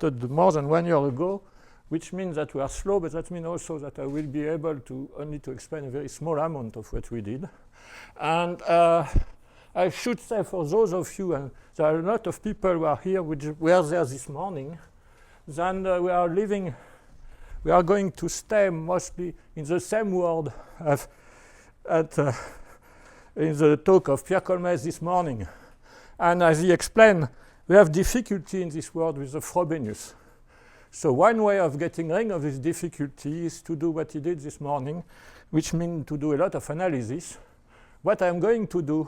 started more than 1 year ago, which means that we are slow, but that means also that I will be able to only to explain a very small amount of what we did. And I should say for those of you, and there are a lot of people who are here which were there this morning, then we are going to stay mostly in the same world as in the talk of Pierre Colmez this morning. And as he explained, we have difficulty in this world with the Frobenius. So one way of getting rid of this difficulty is to do what he did this morning, which means to do a lot of analysis. What I'm going to do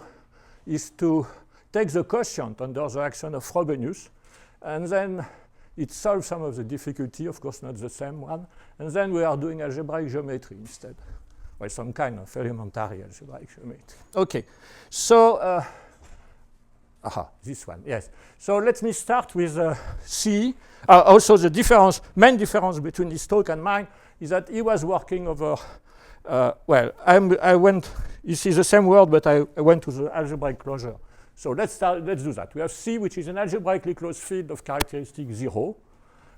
is to take the quotient under the action of Frobenius, and then it solves some of the difficulty, of course not the same one, and then we are doing algebraic geometry instead. Well, some kind of elementary algebraic geometry. Okay, so this one, yes. So let me start with C. Also the difference, main difference between this talk and mine is that he was working over, I went, you see the same word, but I went to the algebraic closure. So let's do that. We have C, which is an algebraically closed field of characteristic 0,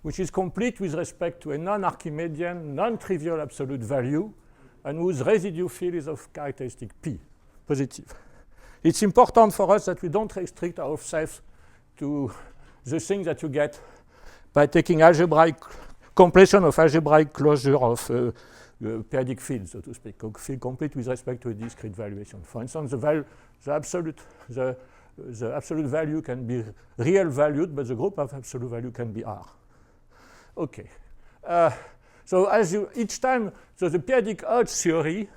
which is complete with respect to a non-Archimedean, non-trivial absolute value, and whose residue field is of characteristic P, positive. It's important for us that we don't restrict ourselves to the things that you get by taking algebraic completion of algebraic closure of p-Adic field, so to speak, field complete with respect to a discrete valuation. For instance, the absolute value can be real valued, but the group of absolute value can be R. Okay. So as each time, so the p-Adic Hodge theory,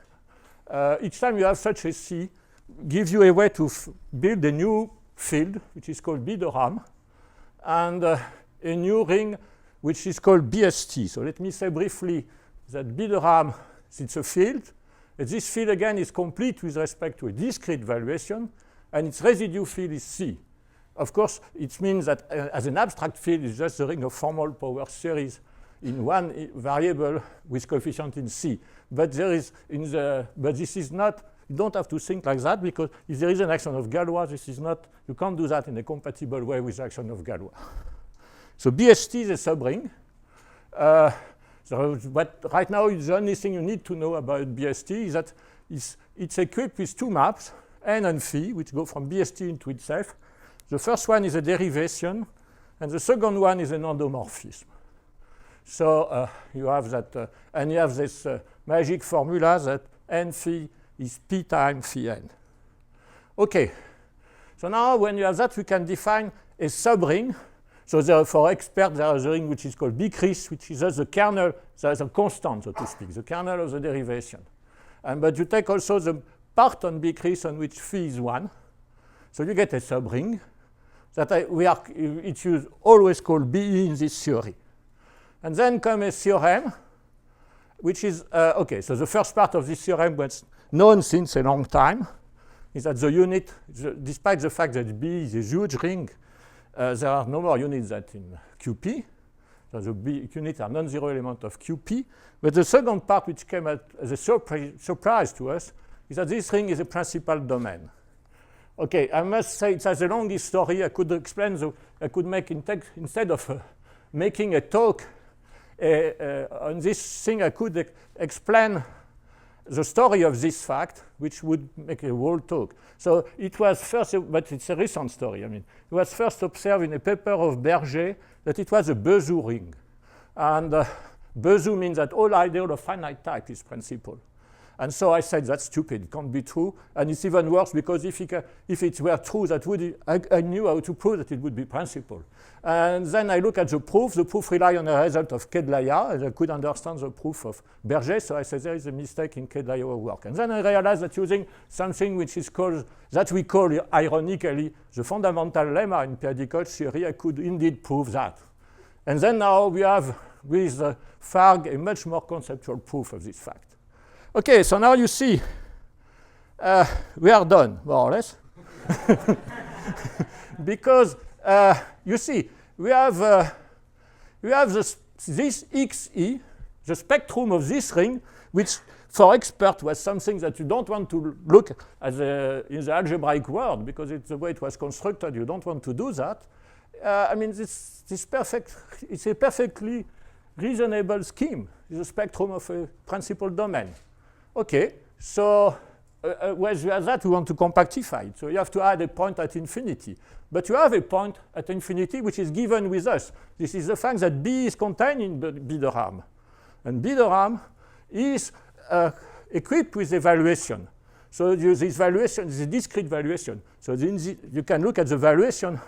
each time you have such a C, gives you a way to build a new field, which is called B de Rham, and a new ring, which is called BST. So let me say briefly that B de Rham, it's a field. And this field, again, is complete with respect to a discrete valuation, and its residue field is C. Of course, it means that as an abstract field, it's just the ring of formal power series in one variable with coefficient in C. But there is but this is not. You don't have to think like that, because if there is an action of Galois, this is not, you can't do that in a compatible way with the action of Galois. So BST is a subring. But right now, the only thing you need to know about BST is that it's equipped with two maps, N and Phi, which go from BST into itself. The first one is a derivation, and the second one is an endomorphism. So you have that, and you have this magic formula that N Phi is P times Phi n. Okay, so now when you have that, we can define a subring. So there, for experts, there is a ring which is called Bicris, which is the kernel, there is a constant, so to speak, the kernel of the derivation. But you take also the part on Bicris on which phi is 1. So you get a subring that it's always called BE in this theory. And then comes a theorem, which is, okay, so the first part of this theorem was known since a long time, is that the unit, despite the fact that B is a huge ring, there are no more units than in QP. So the B units are non-zero element of QP. But the second part, which came as a surprise to us, is that this ring is a principal domain. Okay, I must say it has a long history. I could explain, I could make, instead of making a talk on this thing, I could explain the story of this fact, which would make a whole talk. So it was first, but it's a recent story. I mean, it was first observed in a paper of Berger that it was a Bezout ring. And Bezout means that all ideal of finite type is principal. And so I said, that's stupid, it can't be true. And it's even worse because if it were true, that would, I knew how to prove that it would be principal. And then I look at the proof. The proof relied on a result of Kedlaya, and I could understand the proof of Berger. So I said, there is a mistake in Kedlaya's work. And then I realized that using something which is called, that we call ironically, the fundamental lemma in p-Adic Hodge theory, I could indeed prove that. And then now we have, with Farg, a much more conceptual proof of this fact. Okay, so now you see, we are done, more or less. Because you see, we have this XE, the spectrum of this ring, which for expert was something that you don't want to look at in the algebraic world, because it's the way it was constructed. You don't want to do that. I mean, it's a perfectly reasonable scheme. It's a spectrum of a principal domain. Okay, so whereas you have that, we want to compactify it. So you have to add a point at infinity. But you have a point at infinity which is given with us. This is the fact that B is contained in B de Rham. And B de Rham is equipped with evaluation. So this valuation is a discrete valuation. So you can look at the valuation,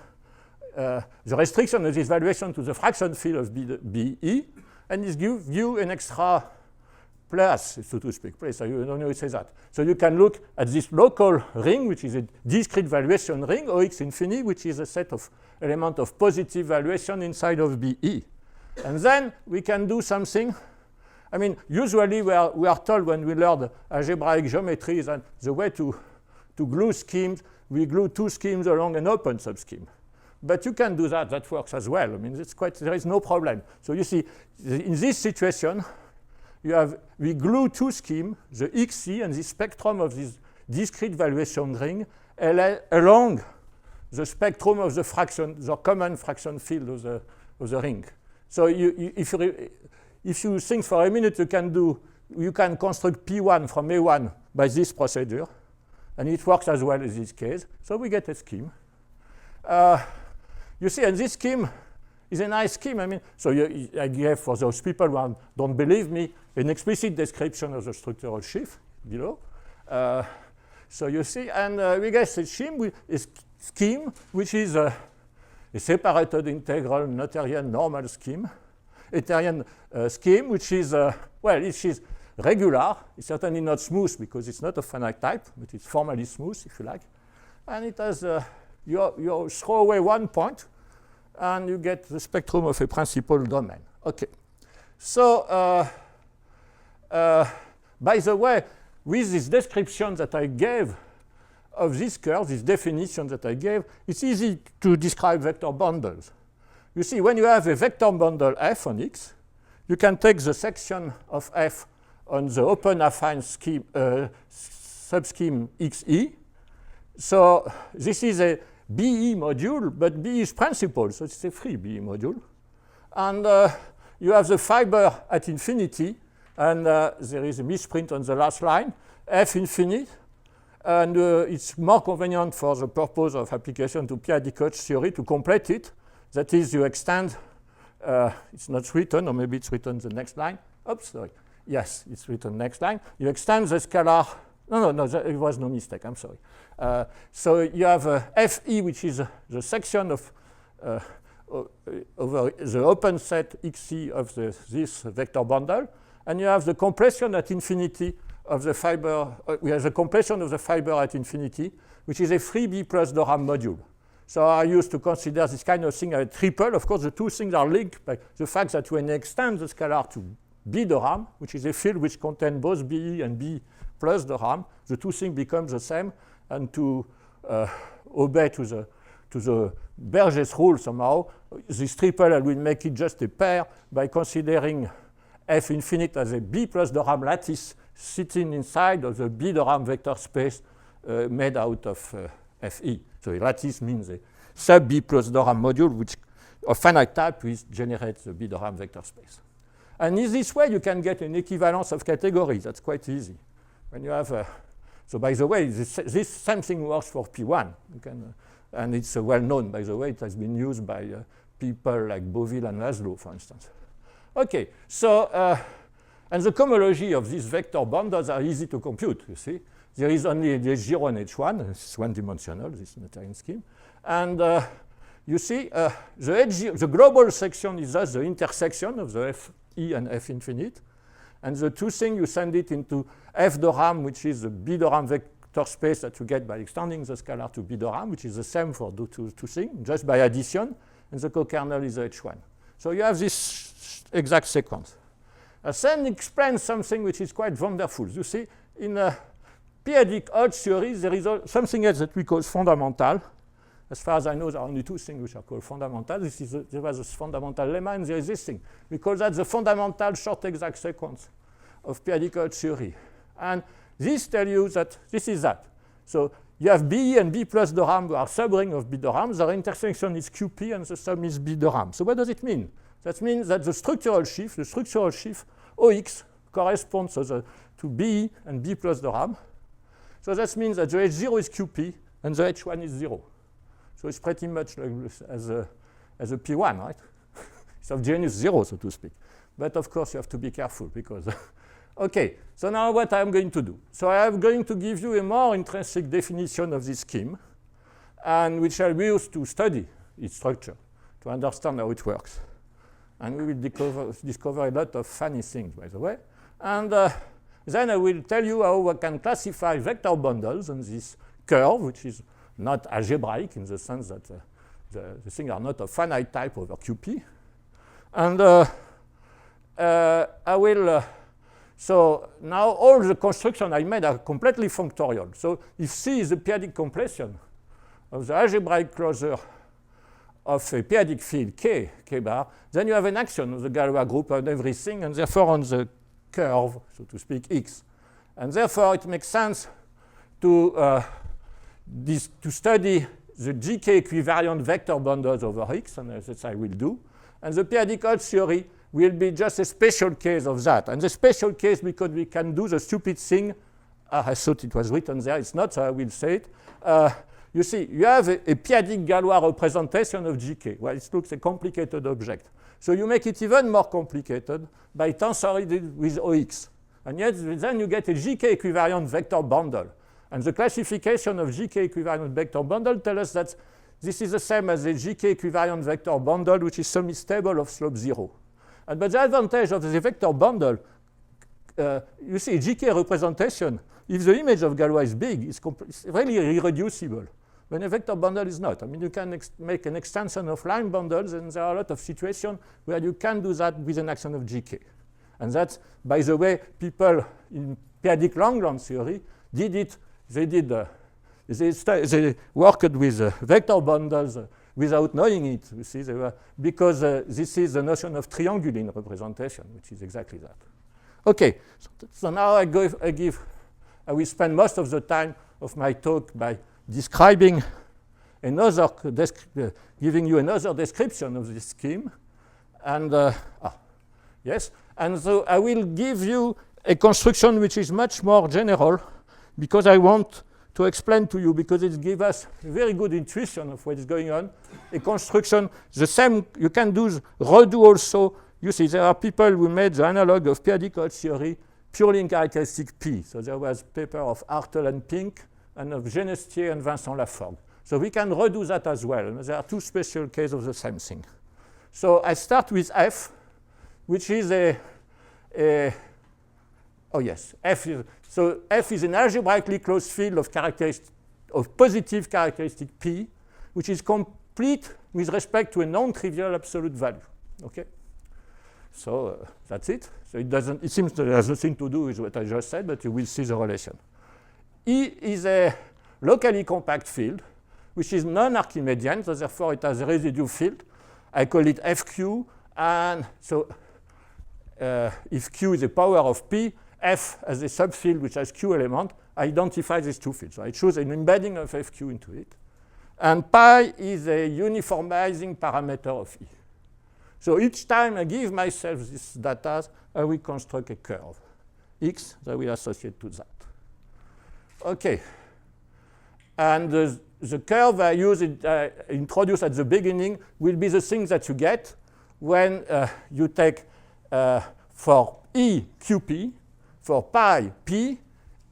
the restriction of this valuation to the fraction field of BE, and this gives you an extra place, so to speak. Place, I don't know how to say that. So you can look at this local ring, which is a discrete valuation ring, OX infinity, which is a set of elements of positive valuation inside of BE. And then we can do something. I mean, usually we are told when we learn algebraic geometry that the way to glue schemes, we glue two schemes along an open subscheme. But you can do that. That works as well. I mean, there is no problem. So you see, in this situation, we glue two schemes, the XC and the spectrum of this discrete valuation ring along the spectrum of the fraction, the common fraction field of the ring. So if you think for a minute, you can construct P1 from A1 by this procedure, and it works as well in this case. So we get a scheme. You see, and this scheme is a nice scheme. I mean, so I gave for those people who don't believe me an explicit description of the structural sheaf below. So you see, and we get a scheme which is a separated integral Noetherian normal scheme. Noetherian scheme, which is, well, it is regular. It's certainly not smooth because it's not of finite type, but it's formally smooth, if you like. And it has, you throw away one point, and you get the spectrum of a principal domain. Okay. So, by the way, with this description that I gave of this curve, this definition that I gave, it's easy to describe vector bundles. You see, when you have a vector bundle F on X, you can take the section of F on the open affine scheme, subscheme XE. So this is a BE module, but BE is principal, so it's a free BE module. And you have the fiber at infinity, and there is a misprint on the last line, F infinite. And it's more convenient for the purpose of application to p-Adic Hodge theory to complete it. That is, you extend, it's not written, or maybe it's written the next line. Oops, sorry. Yes, it's written next line. You extend the scalar. No, it was no mistake, I'm sorry. So you have FE, which is the section of over the open set XC of this vector bundle. And you have the compression at infinity of the fiber. We have the compression of the fiber at infinity, which is a free B plus de Rham module. So I used to consider this kind of thing a triple. Of course, the two things are linked by the fact that when you extend the scalar to B de Rham, which is a field which contains both BE and B plus de Rham, the two things become the same. And to obey to the Berger's rule somehow, this triple, I will make it just a pair by considering F infinite as a B plus de Rham lattice sitting inside of the B de Rham vector space made out of Fe. So a lattice means a sub B plus de Rham module which of finite type which generates the B de Rham vector space. And in this way you can get an equivalence of categories. That's quite easy. When you have so by the way, this same thing works for P1. You can, and it's well known, by the way. It has been used by people like Beauville and Laszlo, for instance. Okay, so and the cohomology of these vector bundles are easy to compute, you see. There is only the H0 and H1. It's one-dimensional, this Noetherian scheme. And you see, the global section is thus the intersection of the Fe and F infinite. And the two things, you send it into F de Rham, which is the B de Rham vector space that you get by extending the scalar to B de Rham, which is the same for the two things, just by addition. And the co-kernel is the H1. So you have this exact sequence. Then explains something which is quite wonderful. You see, in p-Adic Hodge theory, there is something else that we call fundamental. As far as I know, there are only two things which are called fundamental. There was a fundamental lemma, and there is this thing. We call that the fundamental short exact sequence of p-Adic Hodge theory. And this tells you that this is that. So you have B and B plus the RAM, who are subring of B the RAM. Their intersection is QP, and the sum is B the RAM. So what does it mean? That means that the structural shift OX corresponds to B and B plus the RAM. So that means that the H0 is QP, and the H1 is 0. So it's pretty much like as a P1, right? It's of genus 0, so to speak. But of course, you have to be careful because... OK, so now what I'm going to do. So I'm going to give you a more intrinsic definition of this scheme, and which I'll use to study its structure, to understand how it works. And we will discover a lot of funny things, by the way. And then I will tell you how we can classify vector bundles on this curve, which is not algebraic in the sense that the things are not of finite type over QP. And I will... so now all the constructions I made are completely factorial. So if C is a p-Adic completion of the algebraic closure of a p-Adic field K bar, then you have an action of the Galois group on everything, and therefore on the curve, so to speak, X. And therefore it makes sense to study the GK equivariant vector bundles over X, and that I will do. And the p-Adic Hodge theory will be just a special case of that. And the special case, because we can do the stupid thing, I thought it was written there, it's not, so I will say it. You see, you have a p-Adic Galois representation of GK. Well, it looks a complicated object. So you make it even more complicated by tensoring it with OX. And yet, then you get a GK equivariant vector bundle. And the classification of GK equivariant vector bundle tells us that this is the same as a GK equivariant vector bundle, which is semi-stable of slope 0. But the advantage of the vector bundle, you see, GK representation, if the image of Galois is big, it's really irreducible. When a vector bundle is not. I mean, you can make an extension of line bundles, and there are a lot of situations where you can do that with an action of GK. And that's, by the way, people in p-Adic Langland theory did it. They worked with vector bundles without knowing it, you see, because this is the notion of trianguline representation, which is exactly that. OK, so now I will spend most of the time of my talk by describing another, giving you another description of this scheme. And yes, and so I will give you a construction which is much more general, because I want to explain to you, because it gives us a very good intuition of what is going on. A construction, the same, you can redo also. You see, there are people who made the analog of p-Adic Hodge theory purely in characteristic P. So there was a paper of Hartel and Pink, and of Genestier and Vincent Laforgue. So we can redo that as well. There are two special cases of the same thing. So I start with F, which is so F is an algebraically closed field of positive characteristic P, which is complete with respect to a non-trivial absolute value. Okay? So that's it. So it seems that it has nothing to do with what I just said, but you will see the relation. E is a locally compact field, which is non-Archimedean, so therefore it has a residue field. I call it FQ, and so if Q is a power of P, F as a subfield which has Q element identifies these two fields. So I choose an embedding of FQ into it. And pi is a uniformizing parameter of E. So each time I give myself this data, I will construct a curve, X, that will associate to that. OK. And the curve I introduced at the beginning will be the thing that you get when you take for E, QP, for pi, P,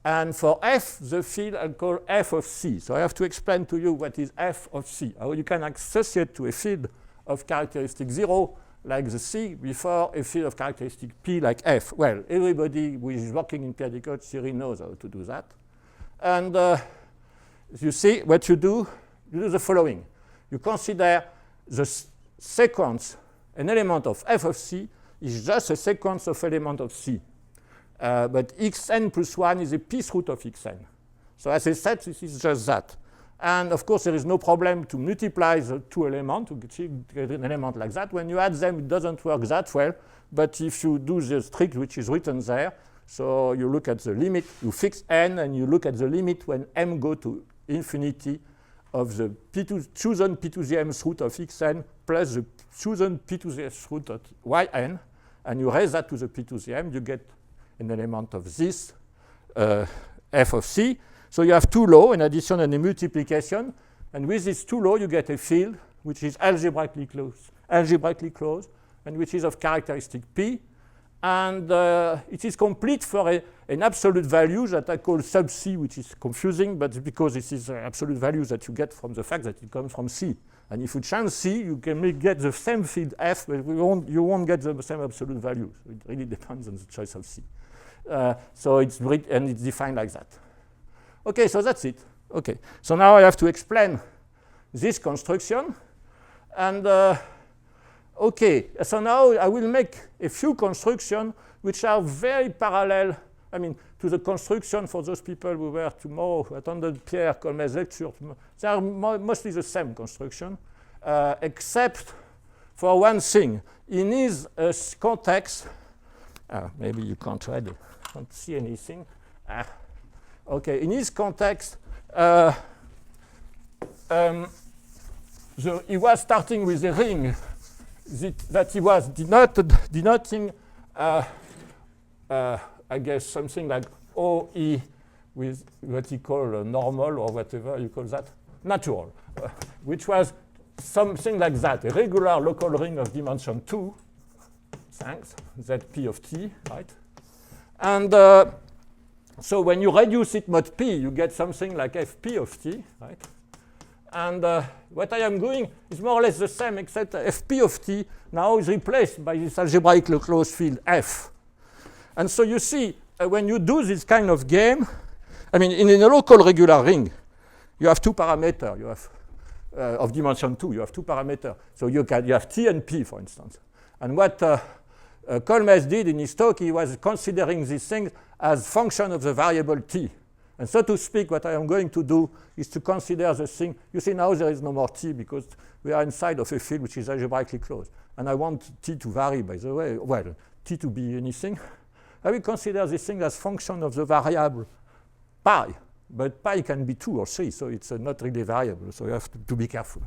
and for F, the field I'll call F of C. So I have to explain to you what is F of C, how you can associate to a field of characteristic 0 like the C before a field of characteristic P like F. Well, everybody who is working in p-Adic Hodge theory knows how to do that. And you see what you do the following. You consider the sequence, an element of F of C is just a sequence of elements of C. But xn plus 1 is a piece root of xn. So as I said, this is just that. And of course, there is no problem to multiply the two elements to get an element like that. When you add them, it doesn't work that well. But if you do the trick which is written there, so you look at the limit, you fix n, and you look at the limit when m go to infinity of the chosen p to the mth root of xn plus the chosen p to the mth root of yn, and you raise that to the p to the m, you get an element of this f of c. So you have two laws, an addition and a multiplication, and with these two laws you get a field which is algebraically closed, and which is of characteristic p, and it is complete for an absolute value that I call sub c, which is confusing, but because this is absolute value that you get from the fact that it comes from c. And if you change c, you can get the same field f, but you won't get the same absolute value. So it really depends on the choice of c. So it's defined like that. Okay, so that's it. Okay, so now I have to explain this construction. And okay, so now I will make a few constructions which are very parallel, I mean, to the construction for those people who were tomorrow who attended Pierre Colmet's lecture. They are mostly the same construction, except for one thing. In his context, maybe you can't read it, can't see anything. Okay, in his context, he was starting with a ring that he was denoting, I guess, something like OE with what he called normal, or whatever you call that, natural, which was something like that, a regular local ring of dimension 2, thanks, Zp of t, right? And so when you reduce it mod p, you get something like fp of t, right? And what I am doing is more or less the same, except fp of t now is replaced by this algebraically closed field f. And so you see, when you do this kind of game, I mean, in a local regular ring, you have two parameters. You have of dimension 2, you have two parameters. So you have t and p, for instance. And what Colmet did in his talk, he was considering these things as function of the variable t. And so to speak, what I am going to do is to consider the thing. You see, now there is no more t because we are inside of a field which is algebraically closed. And I want t to vary, by the way. Well, t to be anything. I will consider this thing as function of the variable pi. But pi can be 2 or 3, so it's not really variable. So you have to be careful.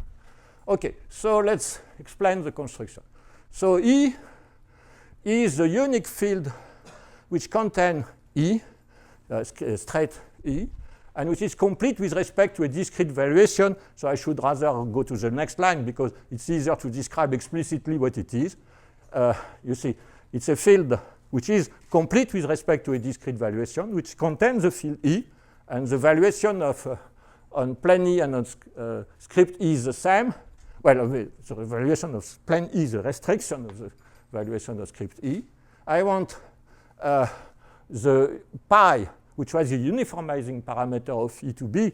OK, so let's explain the construction. So E is the unique field which contains E, straight E, and which is complete with respect to a discrete valuation. So I should rather go to the next line because it's easier to describe explicitly what it is. You see, it's a field which is complete with respect to a discrete valuation, which contains the field E, and the valuation of on plane E and on script E is the same. Well, the valuation of plane E is a restriction of the valuation of script E. I want the pi, which was a uniformizing parameter of E, to be,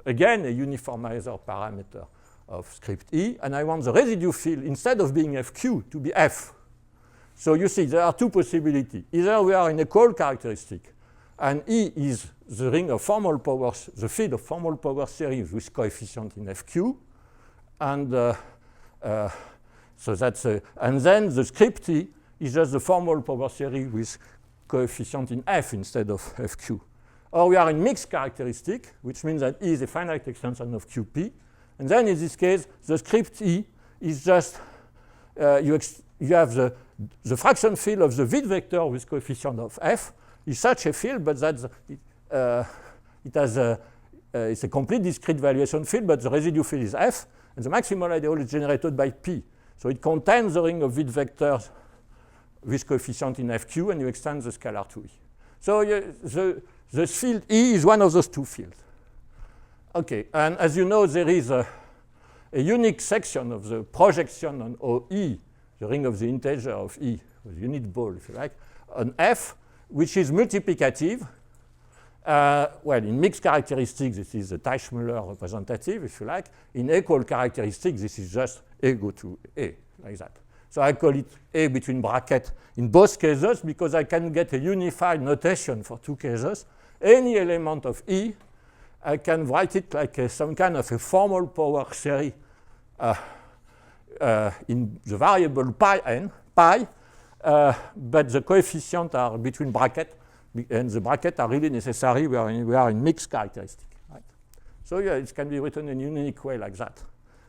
again, a uniformizer parameter of script E. And I want the residue field, instead of being FQ, to be F. So you see, there are two possibilities. Either we are in a equal characteristic, and E is the ring of formal powers, the field of formal power series with coefficient in FQ. And so that's and then the script E is just the formal power series with coefficient in F instead of FQ. Or we are in mixed characteristic, which means that E is a finite extension of QP. And then in this case, the script E is just, you have the fraction field of the Witt vector with coefficient of F is such a field, but that's, it has it's a complete discrete valuation field, but the residue field is F, and the maximal ideal is generated by P. So it contains the ring of Witt vectors with coefficient in FQ, and you extend the scalar to E. So the field E is one of those two fields. Okay, and as you know, there is a unique section of the projection on OE, the ring of the integer of E, the unit ball, if you like, on F, which is multiplicative. Well, in mixed characteristics, this is a Teichmüller representative, if you like. In equal characteristics, this is just A go to A, like that. So I call it A between brackets in both cases because I can get a unified notation for two cases. Any element of E, I can write it like some kind of a formal power series in the variable pi, but the coefficients are between brackets, and the brackets are really necessary. We are in mixed characteristic. Right? So yeah, it can be written in a unique way like that.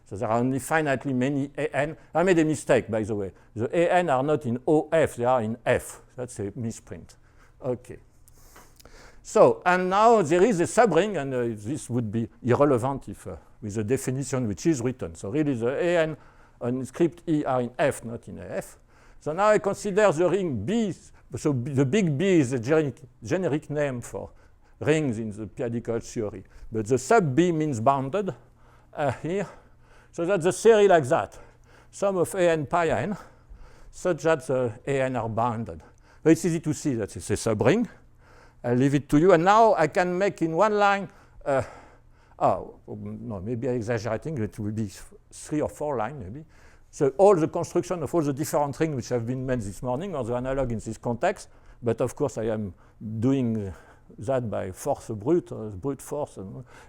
So there are only finitely many AN. I made a mistake, by the way. The AN are not in OF, they are in F. That's a misprint. Okay. So, and now there is a subring, and this would be irrelevant if with the definition which is written. So really the AN on script E are in F, not in AF. So now I consider the ring B. So the big B is a generic name for rings in the p-Adic theory. But the sub B means bounded here. So that's a series like that. Sum of AN pi n, such that the AN are bounded. But it's easy to see that it's a subring. I'll leave it to you. And now I can make in one line, no, maybe I'm exaggerating. It will be 3 or 4 lines, maybe. So all the construction of all the different rings which have been made this morning are the analog in this context. But of course, I am doing that by force brute force.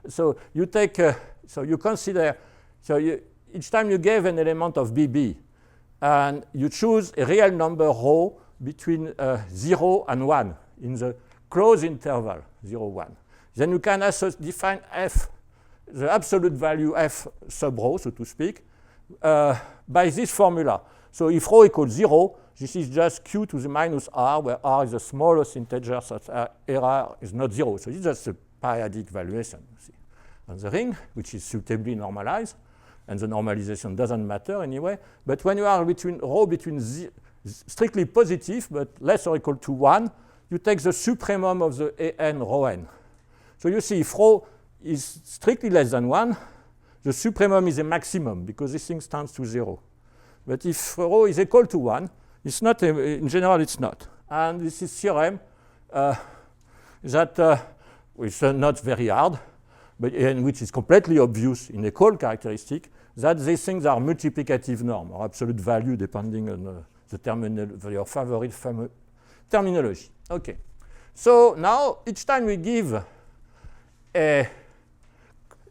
So you take, so you consider, so each time you give an element of BB, and you choose a real number rho between 0 and 1 in the closed interval, 0, 1. Then you can also define f, the absolute value f sub rho, so to speak, by this formula. So if rho equals 0, this is just q to the minus r, where r is the smallest integer, such error is not 0. So this is just a p-Adic valuation, you see, on the ring, which is suitably normalized. And the normalization doesn't matter anyway. But when you are between rho between strictly positive, but less or equal to 1, you take the supremum of the AN rho n. So you see, if rho is strictly less than 1, the supremum is a maximum, because this thing tends to 0. But if rho is equal to 1, it's not, in general, it's not. And this is theorem that is not very hard, but which is completely obvious in a call characteristic, that these things are multiplicative norm, or absolute value, depending on your favorite terminology. Okay. So now, each time we give an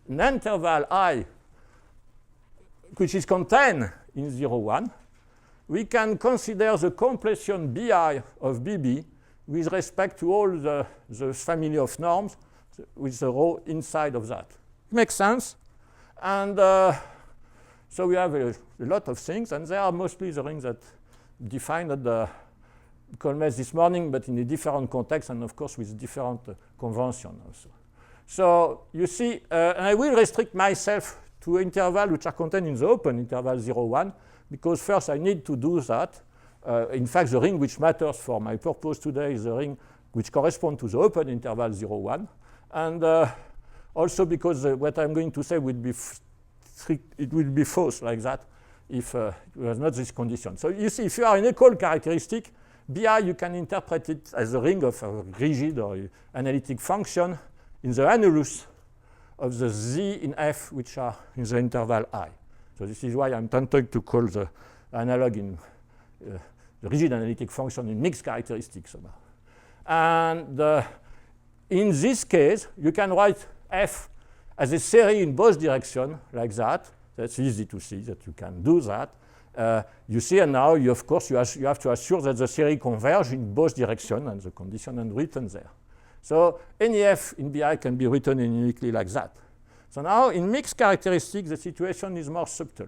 interval I, which is contained in 0, 1, we can consider the completion Bi of BB with respect to all the family of norms with the rho inside of that. Makes sense? And so we have a lot of things, and they are mostly the rings that defined at the Colmes this morning, but in a different context, and of course with different convention also. So you see, and I will restrict myself to intervals which are contained in the open interval 0, 1, because first I need to do that. In fact, the ring which matters for my purpose today is the ring which corresponds to the open interval 0, 1. And also because what I'm going to say would be it will be false like that if it was not this condition. So you see, if you are an equal characteristic, Bi, you can interpret it as a ring of a rigid or analytic function in the annulus of the z in f, which are in the interval I. So this is why I'm tempted to call the analog in the rigid analytic function in mixed characteristics. And in this case, you can write f as a series in both directions, like that. That's easy to see that you can do that. You see, and now, of course, you have to assure that the series converge in both directions, and the condition is written there. So any f in Bi can be written uniquely like that. So now, in mixed characteristics, the situation is more subtle.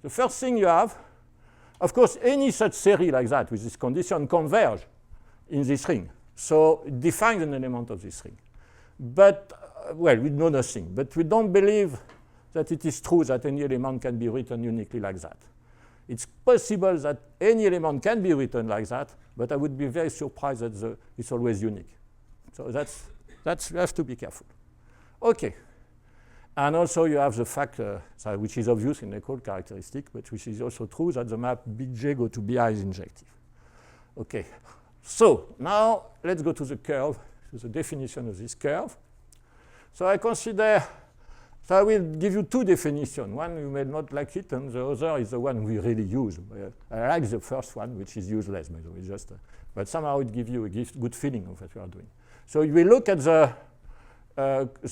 The first thing you have, of course, any such series like that with this condition converge in this ring. So it defines an element of this ring. But, well, we know nothing. But we don't believe that it is true that any element can be written uniquely like that. It's possible that any element can be written like that, but I would be very surprised that it's always unique. So you have to be careful. Okay. And also you have the fact, which is obvious in a call characteristic, but which is also true, that the map Bj go to Bi is injective. Okay. So now let's go to the curve, to the definition of this curve. So I consider, so I will give you two definitions. One you may not like it, and the other is the one we really use. I like the first one, which is useless, by the way, but somehow it gives you a good feeling of what you are doing. So we look at the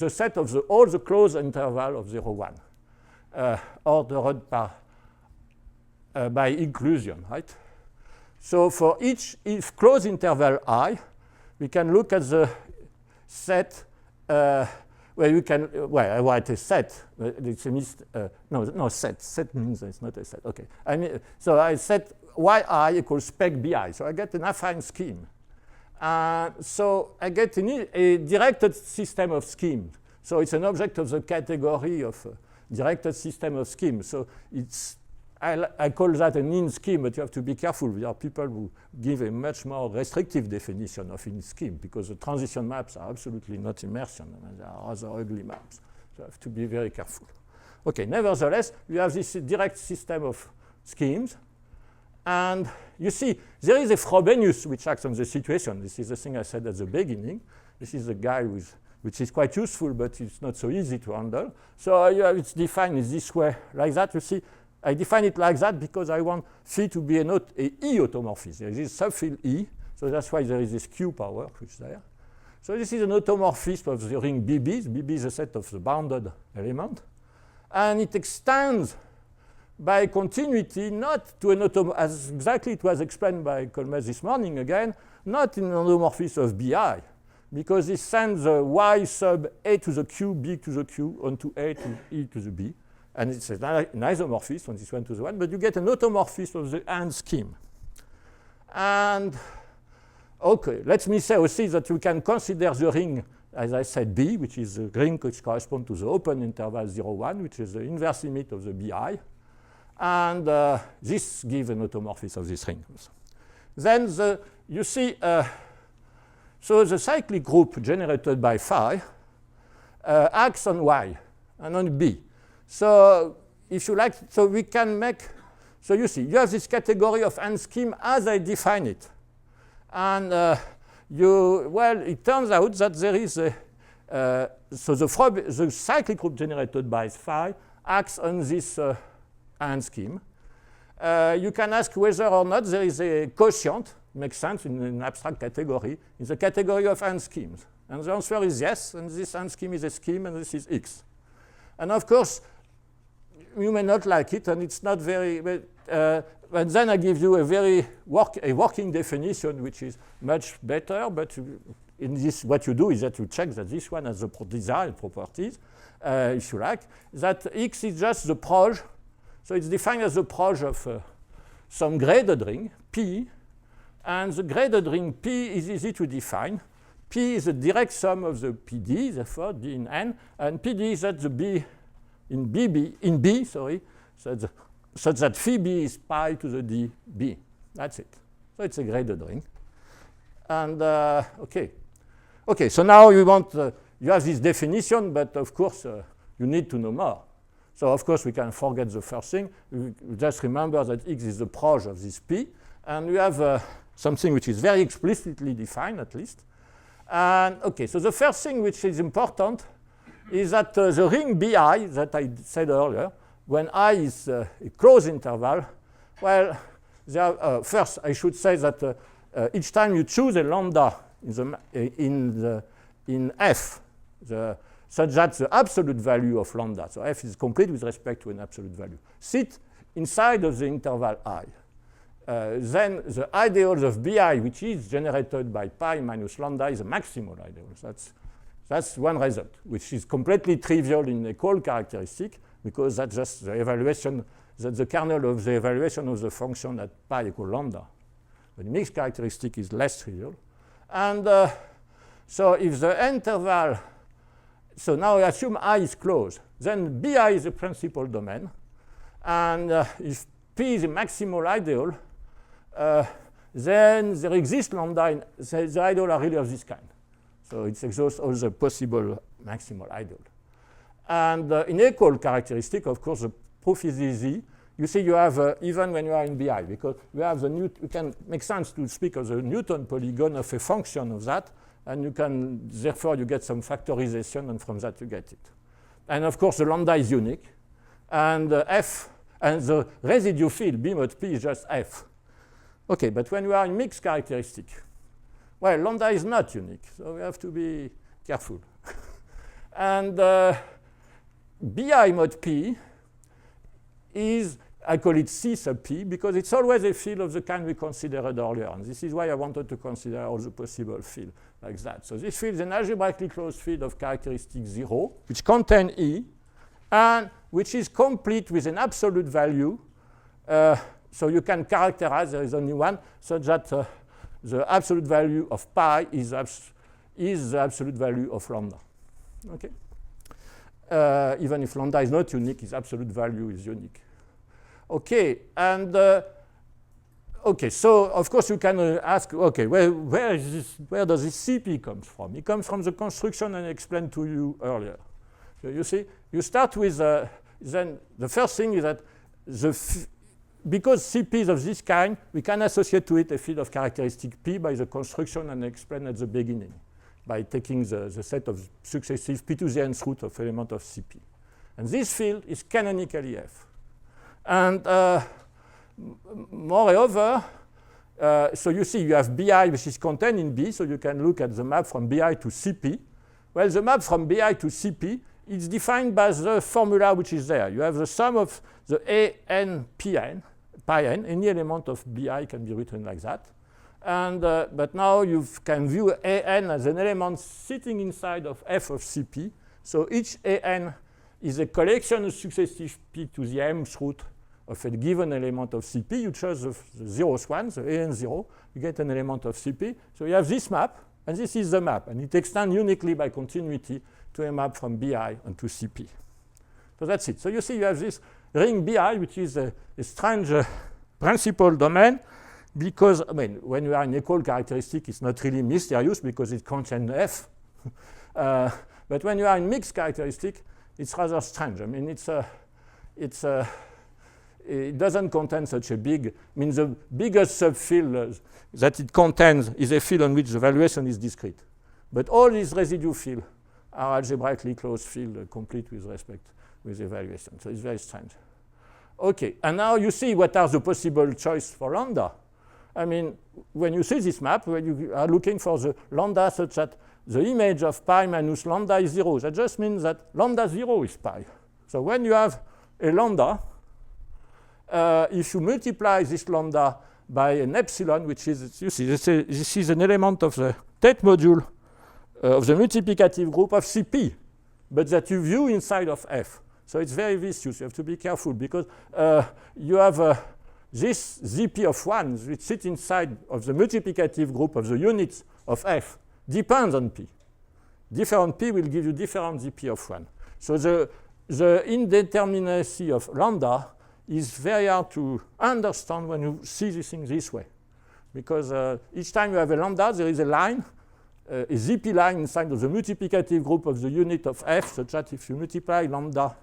set of all the closed interval of 0, 1, ordered by inclusion, right? So for each closed interval I, we can look at the set well, you can, well, I write a set. It's a no, set. Set means it's not a set. Okay. I mean, so I set yi equals spec bi. So I get an affine scheme. So I get a directed system of schemes. So it's an object of the category of directed system of schemes. So it's, I call that an in scheme, but you have to be careful. There are people who give a much more restrictive definition of in scheme because the transition maps are absolutely not immersion. I mean, they are rather ugly maps. So you have to be very careful. Okay, nevertheless, you have this direct system of schemes. And you see, there is a Frobenius which acts on the situation. This is the thing I said at the beginning. This is a guy which is quite useful, but it's not so easy to handle. So it's defined in this way, like that. You see, I define it like that because I want phi to be a E automorphism. There is this subfield E, so that's why there is this Q power which is there. So this is an automorphism of the ring BB. BB is a set of the bounded element. And it extends by continuity, not to an automorphism, as exactly it was explained by Colmes this morning again, not in an automorphism of BI, because it sends y sub A to the Q, B to the Q, onto A to E to the B. And it's an isomorphism on this one to the one, but you get an automorphism of the AND scheme. And okay, let me say also that we can consider the ring, as I said, B, which is the ring which corresponds to the open interval 0, 1, which is the inverse limit of the BI. And this gives an automorphism of this ring. Then you see, so the cyclic group generated by phi acts on Y and on B. So if you like, so we can make, so you see, you have this category of AND scheme as I define it. And well, it turns out that there is a, so the cyclic group generated by phi acts on this AND scheme. You can ask whether or not there is a quotient, makes sense in an abstract category, in the category of AND schemes. And the answer is yes, and this AND scheme is a scheme, and this is X. And of course, you may not like it, and it's not very, but then I give you a working definition, which is much better, but in this, what you do is that you check that this one has the desired properties, if you like, that X is just the proj, so it's defined as the proj of some graded ring, P, and the graded ring P is easy to define. P is the direct sum of the PD, therefore D in N, and PD is at the B in B, sorry, such that phi B is pi to the D B. That's it. So it's a graded ring. And okay. Okay, so now you want, you have this definition, but of course you need to know more. So of course we can forget the first thing. We just remember that X is the proj of this P. And we have something which is very explicitly defined, at least. And okay, so the first thing which is important is that the ring BI that I said earlier, when I is a closed interval, well, first I should say that each time you choose a lambda in F, such that the absolute value of lambda, so F is complete with respect to an absolute value, sit inside of the interval I. Then the ideals of BI, which is generated by pi minus lambda, is a maximal ideal. That's one result, which is completely trivial in a call characteristic, because that's just the evaluation, that's the kernel of the evaluation of the function at pi equal lambda. But the mixed characteristic is less trivial. And so if the interval, so now I assume I is closed, then BI is a principal domain. And if P is a maximal ideal, then there exists lambda, the ideals are really of this kind. So it exhausts all the possible maximal ideals. And in equal characteristic, of course, the proof is easy. You see, you have, even when you are in BI, because you have the you can make sense to speak of the Newton polygon of a function of that, and you can, therefore, you get some factorization, and from that you get it. And of course, the lambda is unique, and F, and the residue field, B mod P, is just F. Okay, but when you are in mixed characteristic, well, lambda is not unique, so we have to be careful. And BI mod P is, I call it C sub P because it's always a field of the kind we considered earlier. And this is why I wanted to consider all the possible fields like that. So this field is an algebraically closed field of characteristic 0, which contains E, and which is complete with an absolute value. So you can characterize, there is only one, such that the absolute value of pi is the absolute value of lambda. Okay? Even if lambda is not unique, its absolute value is unique. Okay, and okay, so of course you can ask, okay, where does this CP come from? It comes from the construction I explained to you earlier. So you see, you start with, then the first thing is that because CP is of this kind, we can associate to it a field of characteristic P by the construction I explained at the beginning, by taking the set of successive P to the nth root of element of CP. And this field is canonically F. And moreover, so you see you have Bi which is contained in B, so you can look at the map from Bi to CP. Well, the map from Bi to CP is defined by the formula which is there. You have the sum of the AN Pn, pi n, any element of Bi can be written like that. And, but now you can view An as an element sitting inside of F of Cp. So each An is a collection of successive P to the mth root of a given element of Cp. You choose the zeroth one, the An0, you get an element of Cp. So you have this map, and this is the map. And it extends uniquely by continuity to a map from Bi onto Cp. So that's it. So you see you have this ring Bi, which is a strange principal domain, because, I mean, when you are in equal characteristic, it's not really mysterious because it contains F. But when you are in mixed characteristic, it's rather strange. I mean, it doesn't contain such a big, I mean, the biggest subfield that it contains is a field on which the valuation is discrete. But all these residue fields are algebraically closed fields complete with respect with evaluation. So it's very strange. Okay, and now you see what are the possible choices for lambda. I mean, when you see this map, when you are looking for the lambda such that the image of pi minus lambda is 0, that just means that lambda 0 is pi. So when you have a lambda, if you multiply this lambda by an epsilon, which is, you see, this is an element of the Tate module of the multiplicative group of Cp, but that you view inside of F. So it's very vicious. You have to be careful because you have this Zp of 1, which sits inside of the multiplicative group of the units of F, depends on P. Different P will give you different Zp of 1. So the indeterminacy of lambda is very hard to understand when you see this thing this way. Because each time you have a lambda, there is a line, a Zp line inside of the multiplicative group of the unit of F, such that if you multiply lambda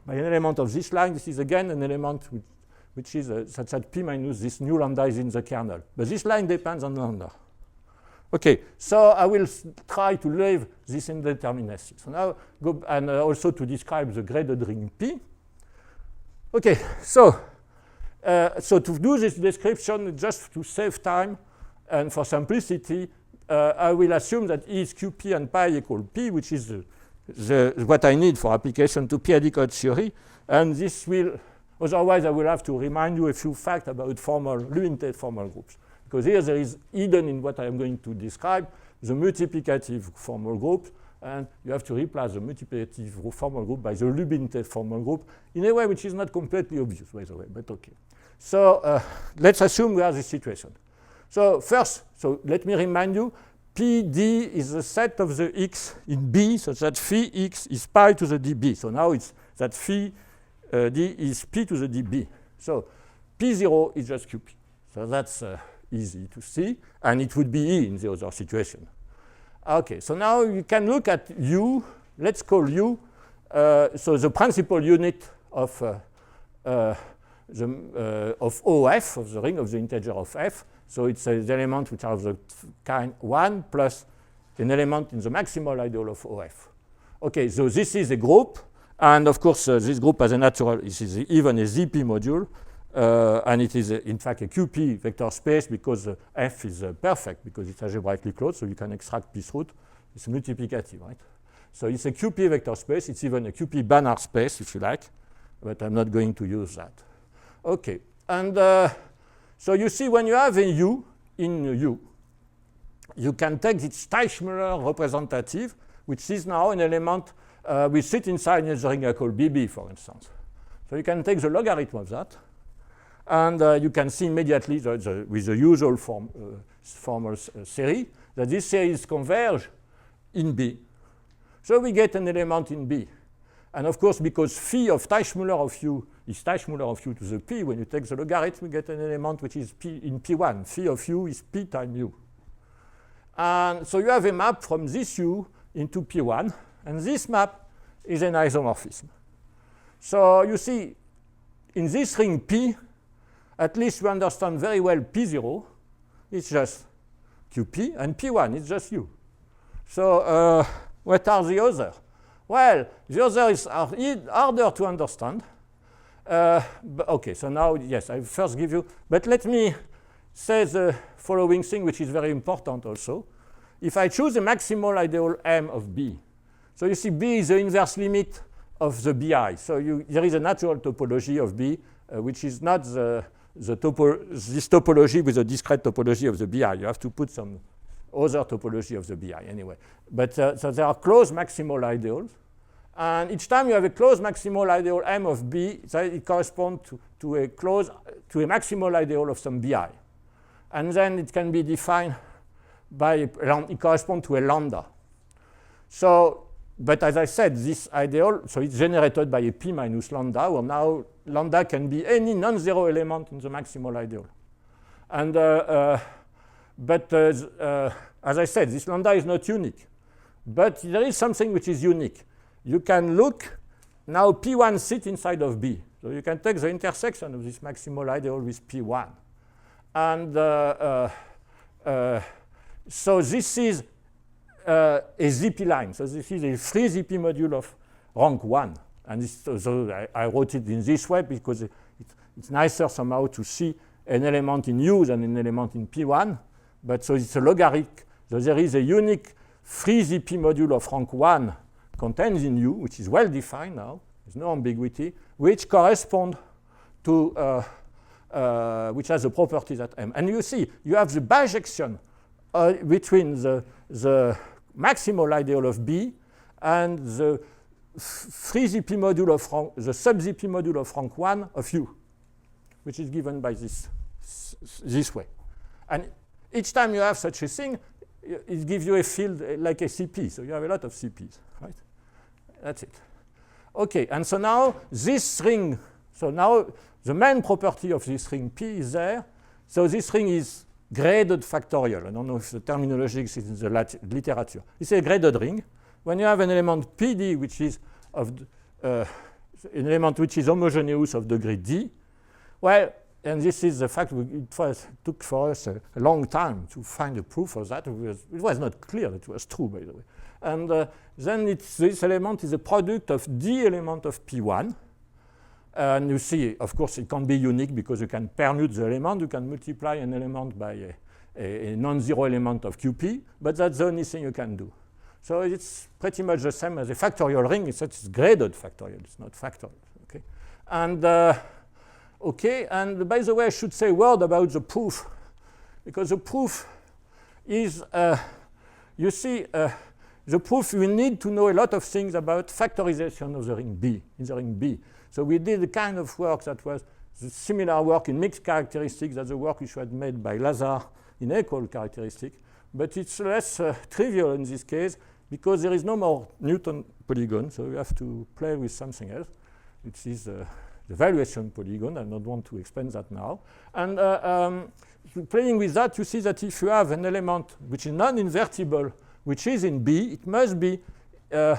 by an element of this line, this is again an element which is such that P minus this new lambda is in the kernel. But this line depends on lambda. Okay, so I will try to leave this indeterminacy. So now go and also to describe the graded ring P. Okay, so to do this description, just to save time and for simplicity, I will assume that E is Qp and pi equal P, which is what I need for application to p-Adic Hodge theory. And this will, otherwise I will have to remind you a few facts about formal, limited formal groups. Because here there is hidden in what I am going to describe, the multiplicative formal group, and you have to replace the multiplicative formal group by the limited formal group in a way which is not completely obvious, by the way, but okay. So let's assume we have this situation. So first, so let me remind you, PD is the set of the x in B, such that phi x is pi to the dB. So now it's that phi d is p to the dB. So P0 is just Qp. So that's easy to see, and it would be E in the other situation. Okay, so now you can look at U. Let's call U, so the principal unit of OF, of the ring of the integer of F. So it's the element which are of the kind 1 plus an element in the maximal ideal of OF. Okay, so this is a group, and of course this group has a natural, this is even a ZP module, and it is in fact a QP vector space because F is perfect because it's algebraically closed, so you can extract this root. It's multiplicative, right? So it's a QP vector space. It's even a QP Banach space, if you like, but I'm not going to use that. Okay, and so you see when you have a U in U, you can take this Teichmüller representative, which is now an element we sit inside a ring I call BB, for instance. So you can take the logarithm of that, and you can see immediately with the usual formal series that these series converge in B. So we get an element in B. And of course, because phi of Teichmüller of U is Teichmüller of U to the P, when you take the logarithm, you get an element which is P in P1. Phi of U is P times U. And so you have a map from this U into P1, and this map is an isomorphism. So you see, in this ring P, at least we understand very well P0, it's just QP, and P1 is just U. So what are the others? Well, the other is harder to understand. Okay, so now, yes, I first give you, but let me say the following thing, which is very important also. If I choose a maximal ideal M of B, so you see B is the inverse limit of the BI. So there is a natural topology of B, which is not this topology with a discrete topology of the BI. You have to put some other topology of the BI anyway. But so there are closed maximal ideals. And each time you have a closed maximal ideal M of B, it corresponds to a maximal ideal of some BI. And then it can be defined by, it corresponds to a lambda. So, but as I said, this ideal, so it's generated by a P minus lambda, where now lambda can be any non-zero element in the maximal ideal. And, as I said, this lambda is not unique. But there is something which is unique. You can look, now P1 sits inside of B. So you can take the intersection of this maximal ideal with P1. And so this is a ZP line. So this is a free ZP module of rank 1. And so I wrote it in this way because it's nicer somehow to see an element in U than an element in P1. But so it's a logarithmic. So there is a unique free ZP module of rank 1 contained in U, which is well defined now, there's no ambiguity, which correspond to, which has the properties at M. And you see, you have the bijection between the maximal ideal of B and the free ZP module of rank, the sub-ZP module of rank 1 of U, which is given by this way. And each time you have such a thing, it gives you a field like a CP. So you have a lot of CPs, right? That's it. Okay, and so now this ring, so now the main property of this ring P is there. So this ring is graded factorial. I don't know if the terminology is in the literature. It's a graded ring. When you have an element PD, which is of an element which is homogeneous of degree D, well, and this is the fact it took for us a long time to find a proof of that. It was not clear that it was true, by the way. And then this element is a product of D element of P1. And you see, of course, it can be unique because you can permute the element. You can multiply an element by a non-zero element of QP, but that's the only thing you can do. So it's pretty much the same as a factorial ring, except it's graded factorial. It's not factorial. Okay? And okay, and by the way, I should say a word about the proof, because the proof is, you see, the proof, we need to know a lot of things about factorization of the ring B, in the ring B. So we did the kind of work that was the similar work in mixed characteristics, that's the work which was made by Lazar in equal characteristics, but it's less trivial in this case because there is no more Newton polygon, so you have to play with something else, which is the valuation polygon. I don't want to explain that now. And playing with that, you see that if you have an element which is non-invertible, which is in B, it must be an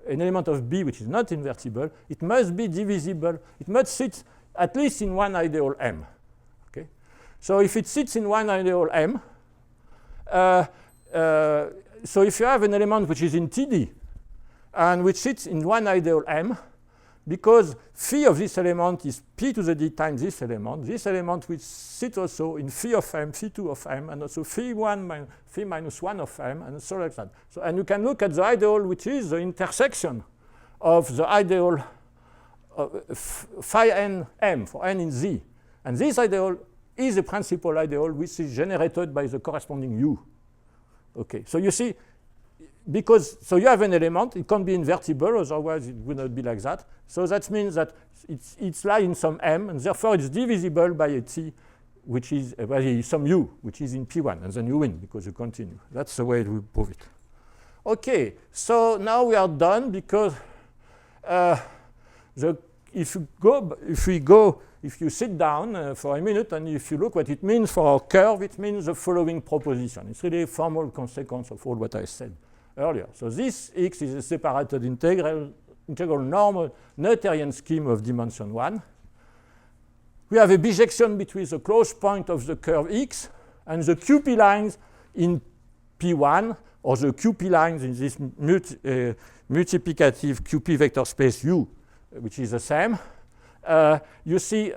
element of B which is not invertible. It must be divisible. It must sit at least in one ideal M. Okay? So if it sits in one ideal M, so if you have an element which is in TD and which sits in one ideal M, because phi of this element is p to the d times this element which sits also in phi of m, phi2 of m, and also phi1 phi minus 1 of m, and so like that. So, and you can look at the ideal, which is the intersection of the ideal phi n m for n in Z. And this ideal is a principal ideal which is generated by the corresponding U. Okay, so you see, because so you have an element, it can't be invertible, otherwise it would not be like that. So that means that it's lies in some m, and therefore it's divisible by a t, which is by some u, which is in P1, and then you win because you continue. That's the way we prove it. Okay, so now we are done because if you sit down for a minute and if you look what it means for our curve, it means the following proposition. It's really a formal consequence of all what I said earlier. So this x is a separated integral normal Noetherian scheme of dimension 1. We have a bijection between the close point of the curve x and the QP lines in P1, or the QP lines in this multiplicative QP vector space U, which is the same. You see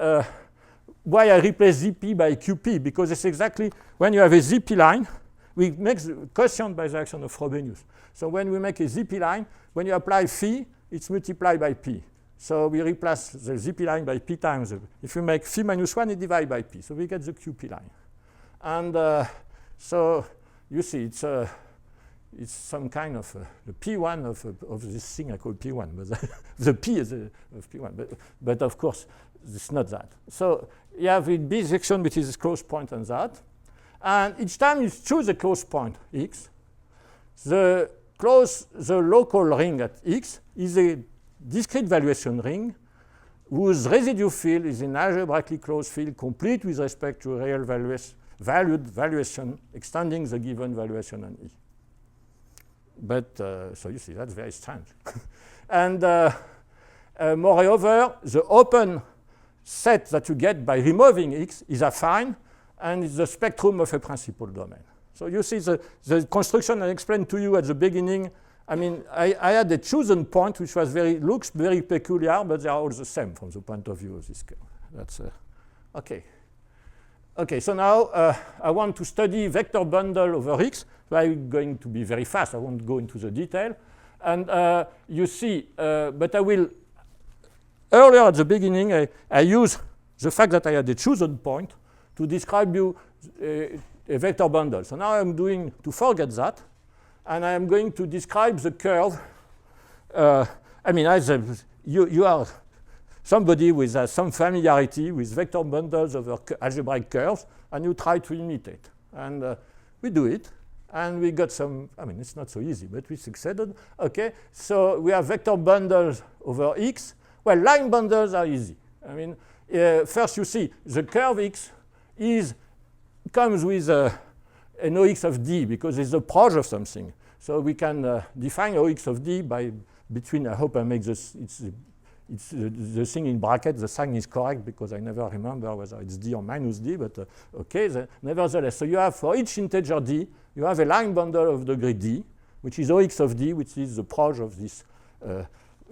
why I replace ZP by QP, because it's exactly when you have a ZP line, we make the quotient by the action of Frobenius. So when we make a ZP line, when you apply phi, it's multiplied by P. So we replace the ZP line by P times. If you make phi minus 1, it divides by P. So we get the QP line. And so you see, it's some kind of the P1 of this thing I call P1. But the P is of P1. But of course, it's not that. So you have a bijection which is a close point on that. And each time you choose a close point, x, the local ring at x is a discrete valuation ring whose residue field is an algebraically closed field complete with respect to real valued valuation extending the given valuation on E. But so you see, that's very strange. And moreover, the open set that you get by removing x is affine, and it's the spectrum of a principal domain. So you see the construction I explained to you at the beginning. I mean, I had a chosen point which was looks very peculiar, but they are all the same from the point of view of this curve. That's okay. Okay, so now I want to study vector bundle over x. So I'm going to be very fast. I won't go into the detail. And you see, but I will, earlier at the beginning, I use the fact that I had a chosen point to describe you a vector bundle. So now I'm doing to forget that, and I'm going to describe the curve. I mean, you are somebody with some familiarity with vector bundles over algebraic curves, and you try to imitate. And we do it, and we got some, I mean, it's not so easy, but we succeeded. Okay, so we have vector bundles over x. Well, line bundles are easy. I mean, first you see the curve x comes with an OX of D because it's the product of something. So we can define OX of D by between, I hope I make this, it's the thing in bracket, the sign is correct because I never remember whether it's D or minus D, but okay, nevertheless. So you have for each integer D, you have a line bundle of degree D, which is OX of D, which is the product of this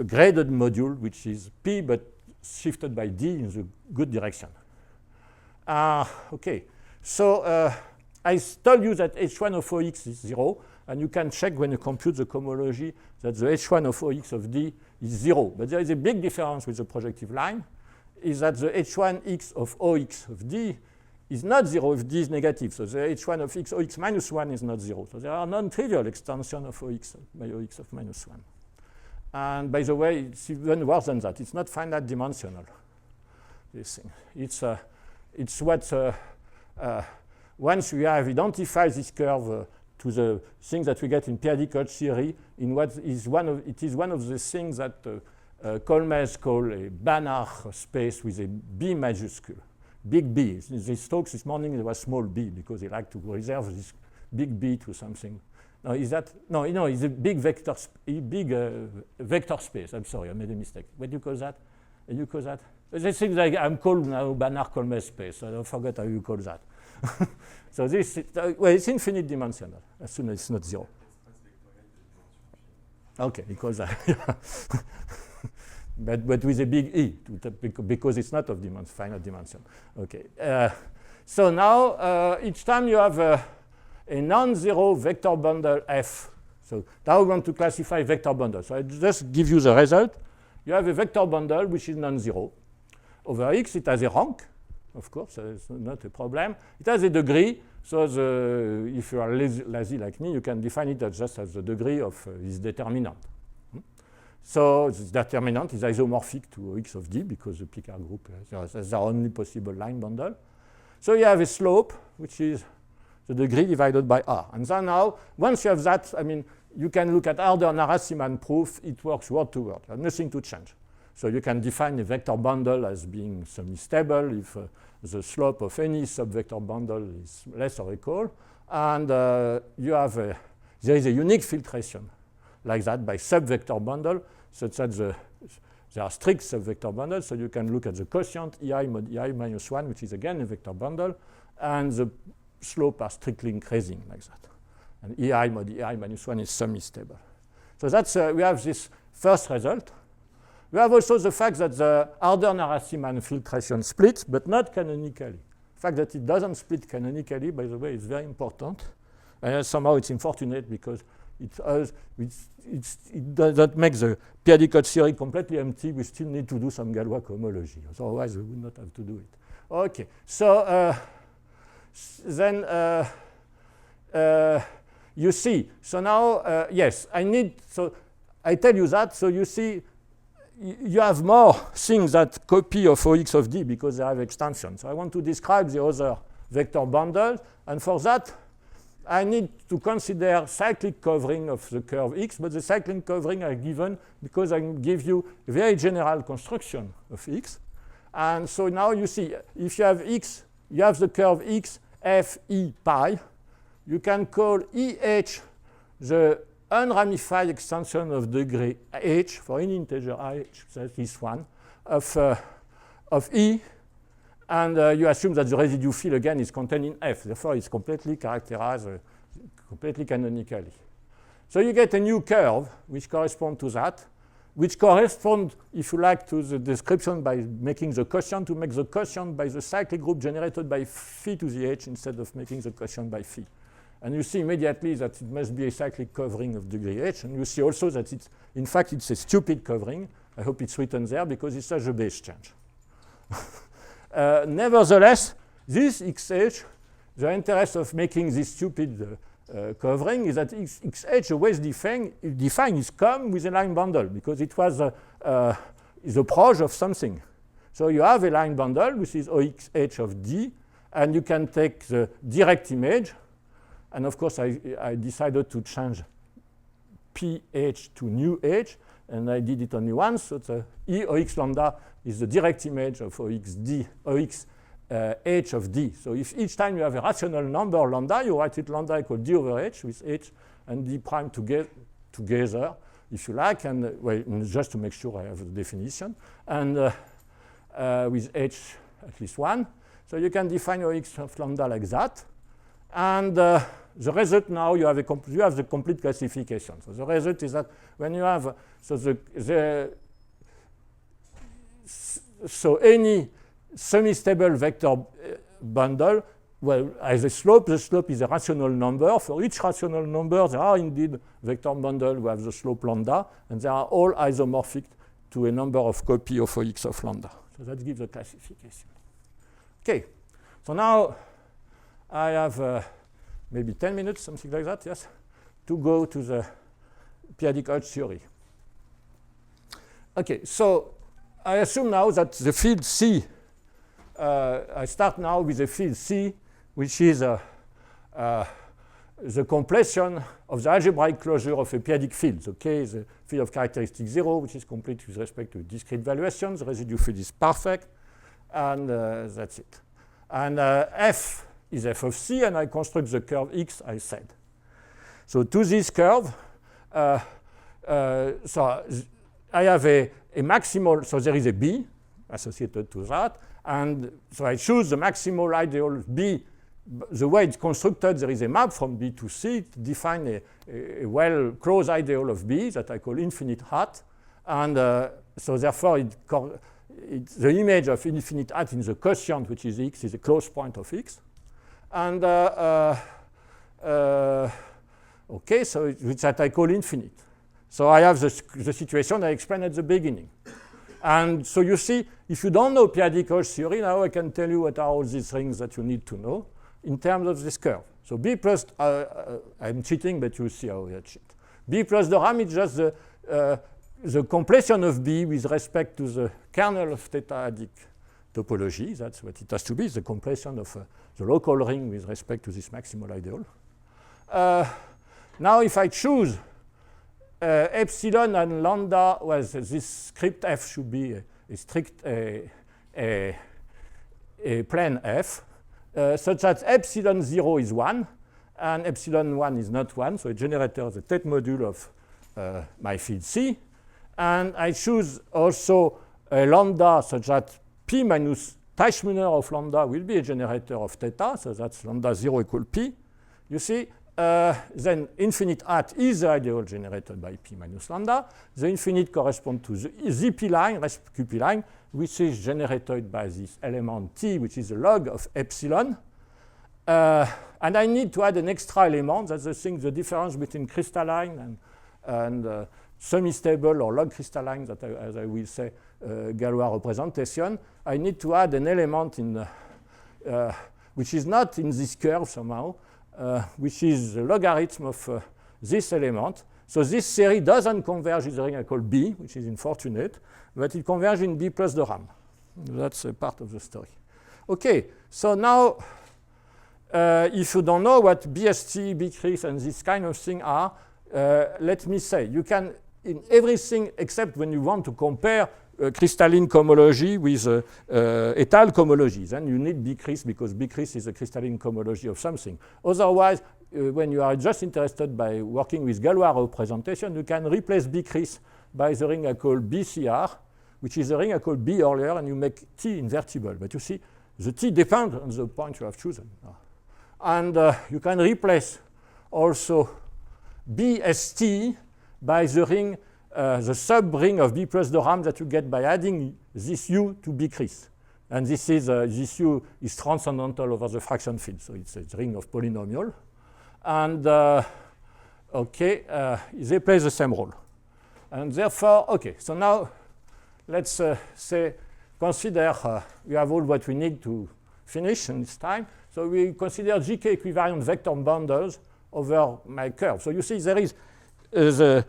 graded module, which is P, but shifted by D in the good direction. Okay, so I told you that H1 of OX is 0, and you can check when you compute the cohomology that the H1 of OX of D is 0. But there is a big difference with the projective line, is that the H1x of OX of D is not 0 if D is negative. So the H1 of x OX minus 1 is not 0. So there are non-trivial extensions of OX by OX of minus 1. And by the way, it's even worse than that. It's not finite dimensional, this thing. It's what, once we have identified this curve to the things that we get in p-Adic Hodge theory, it is one of the things that Kolmez called a Banach space with a B majuscule, big B. These talks this morning, there was small b because they like to reserve this big B to something. No, is that, no, it's a big vector, vector space. I'm sorry, I made a mistake. What do you call that? You call that? This thing like I'm called now Banach-Kolmez space. So I don't forget how you call that. So this, well, it's infinite dimensional as soon as it's not 0. Okay, because but with a big E because it's not of finite dimension. Okay. So now each time you have a non-zero vector bundle F. So now we want to classify vector bundles. So I just give you the result. you have a vector bundle which is non-zero. Over X, it has a rank, of course, it's not a problem. It has a degree, so if you are lazy like me, you can define it just as the degree of this determinant. So this determinant is isomorphic to X of D because the Picard group is the only possible line bundle. So you have a slope, which is the degree divided by R. And so now, once you have that, I mean, you can look at Harder-Narasimhan proof. It works word to word. Nothing to change. So you can define a vector bundle as being semi-stable if the slope of any subvector bundle is less or equal. And you have there is a unique filtration like that by subvector bundle, such that there are strict subvector bundles. So you can look at the quotient EI mod EI minus 1, which is again a vector bundle, and the slope are strictly increasing like that. And EI mod EI minus 1 is semi-stable. So that's we have this first result. We have also the fact that the Harder-Narasimhan filtration splits, but not canonically. The fact that it doesn't split canonically, by the way, is very important. And somehow it's unfortunate because it doesn't make the p-Adic theory completely empty. We still need to do some Galois cohomology. Otherwise, we would not have to do it. OK. So then you see. So now, yes, I need. So I tell you that. So you see, you have more things that copy of OX of D because they have extensions. So I want to describe the other vector bundle. And for that, I need to consider cyclic covering of the curve X. But the cyclic covering are given because I give you a very general construction of X. And so now you see, if you have X, you have the curve X, F, E, pi. You can call EH the unramified extension of degree h for any integer h, that is one, of E. And you assume that the residue field, again, is contained in F. Therefore, it's completely characterized completely canonically. So you get a new curve which corresponds to that, which corresponds, if you like, to the description by making the quotient, to make the quotient by the cyclic group generated by phi to the h instead of making the quotient by phi. And you see immediately that it must be a cyclic covering of degree h. And you see also that it's, in fact, it's a stupid covering. I hope it's written there because it's such a base change. Nevertheless, this xh, the interest of making this stupid covering is that xh, the way it's defined is come with a line bundle because it was is a proj of something. So you have a line bundle, which is OXH of D, and you can take the direct image. And of course, I decided to change pH to new h, and I did it only once. So the E OX lambda is the direct image of OXD, OX h of D. So if each time you have a rational number lambda, you write it lambda equal D over h with h and D prime together, if you like, and well, just to make sure I have the definition, and with h at least 1. So you can define OX of lambda like that. And the result now, you have the complete classification. So the result is that when you have, so any semi-stable vector bundle, well, as the slope is a rational number. For each rational number, there are indeed vector bundle who have the slope lambda, and they are all isomorphic to a number of copy of OX of lambda. So that gives the classification. Okay, so now I have maybe 10 minutes, something like that, yes, to go to the p-Adic Hodge theory. Okay, so I assume now that the field C, I start now with the field C, which is the completion of the algebraic closure of a p-Adic field. So K is a field of characteristic 0, which is complete with respect to discrete valuation. The residue field is perfect, and that's it. And F is f of c, and I construct the curve x, I said. So to this curve, so I have a maximal, so there is a b associated to that, and so I choose the maximal ideal of b. The way it's constructed, there is a map from b to c to define a well-closed ideal of b that I call infinite hat, and so therefore the image of infinite hat in the quotient, which is x, is a closed point of x. And okay, so which that I call infinite. So I have the situation I explained at the beginning. And so you see, if you don't know p-Adic Hodge theory, now I can tell you what are all these rings that you need to know in terms of this curve. So B plus, I'm cheating, but you see how I cheat. B plus the RAM is just the completion of B with respect to the kernel of theta-adic topology. That's what it has to be, the completion of the local ring with respect to this maximal ideal. Now if I choose epsilon and lambda, well, this script f should be a strict a plane f, such that epsilon 0 is 1, and epsilon 1 is not 1, so a generator is the Tate module of my field C. And I choose also a lambda such that p minus Teichmüller of lambda will be a generator of theta, so that's lambda 0 equal p. You see, then infinite hat is the ideal generated by p minus lambda. The infinite corresponds to the ZP line, QP line, which is generated by this element t, which is the log of epsilon. And I need to add an extra element. That's the thing, the difference between crystalline and semi-stable or log crystalline, that as I will say, Galois representation. I need to add an element in which is not in this curve somehow, which is the logarithm of this element. So this theory doesn't converge in the ring I call B, which is unfortunate, but it converges in B plus the RAM. That's a part of the story. Okay, so now if you don't know what BST, Bcris, and this kind of thing are, let me say, you can, in everything except when you want to compare crystalline cohomology with étale cohomology, then you need Bcris because Bcris is a crystalline cohomology of something. Otherwise, when you are just interested by working with Galois representation, you can replace Bcris by the ring I call BCR, which is the ring I call B earlier, and you make T invertible. But you see, the T depends on the point you have chosen. And you can replace also BST by the ring, the sub-ring of B plus the RAM that you get by adding this U to Bcris. And this U is transcendental over the fraction field, so it's a ring of polynomial. And they play the same role. And therefore, okay, so now let's consider we have all what we need to finish in this time. So we consider GK equivariant vector bundles over my curve. So you see there is an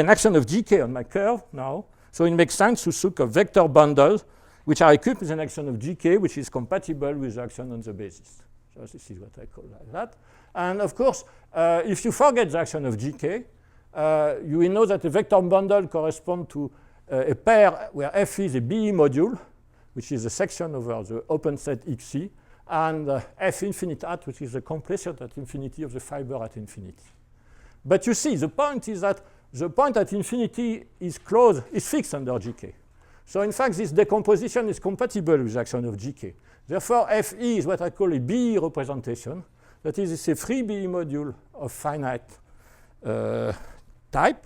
action of GK on my curve now. So it makes sense to look at vector bundles which are equipped with an action of GK which is compatible with the action on the basis. So this is what I call like that. And of course, if you forget the action of GK, you will know that the vector bundle corresponds to a pair where F is a BE module, which is a section over the open set XC, and F infinite at, which is the completion at infinity of the fiber at infinity. But you see, the point is that the point at infinity is closed, is fixed under GK. So in fact, this decomposition is compatible with the action of GK. Therefore, FE is what I call a BE representation. That is, it's a free BE module of finite type,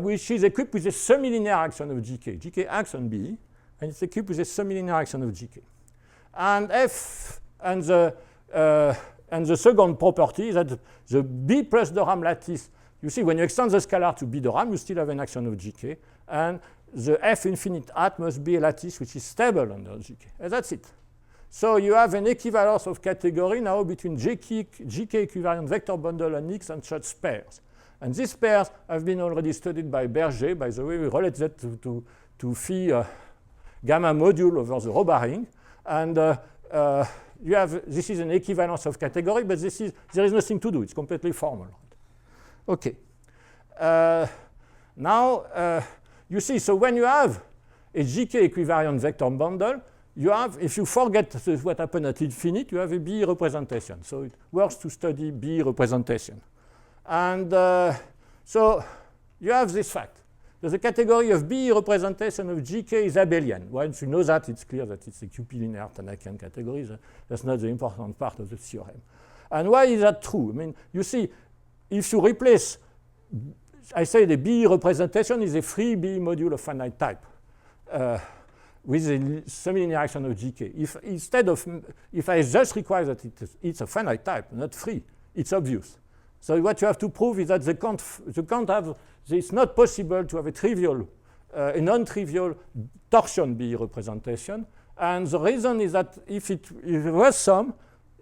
which is equipped with a semilinear action of GK. GK acts on BE, and it's equipped with a semilinear action of GK. And F and the second property is that the B plus the RAM lattice, you see, when you extend the scalar to B the RAM, you still have an action of GK, and the F infinite at must be a lattice which is stable under GK. And that's it. So you have an equivalence of category now between GK equivariant vector bundle and X and such pairs. And these pairs have been already studied by Berger. By the way, we relate that to phi gamma module over the Roba ring. And you have, this is an equivalence of category, but there is nothing to do. It's completely formal. Okay. Now, you see, so when you have a GK equivariant vector bundle, you have, if you forget what happened at infinite, you have a B representation. So it works to study B representation. And so you have this fact. There's a category of B representation of GK is abelian. Once you know that, it's clear that it's a QP linear Tannakian category. That's not the important part of the theorem. And why is that true? I mean, you see, if you replace, I say the B representation is a free B module of finite type with a semilinear action of GK. If I just require that it's a finite type, not free, it's obvious So what you have to prove is that it's not possible to have a trivial, a non-trivial torsion B representation. And the reason is that if it was some,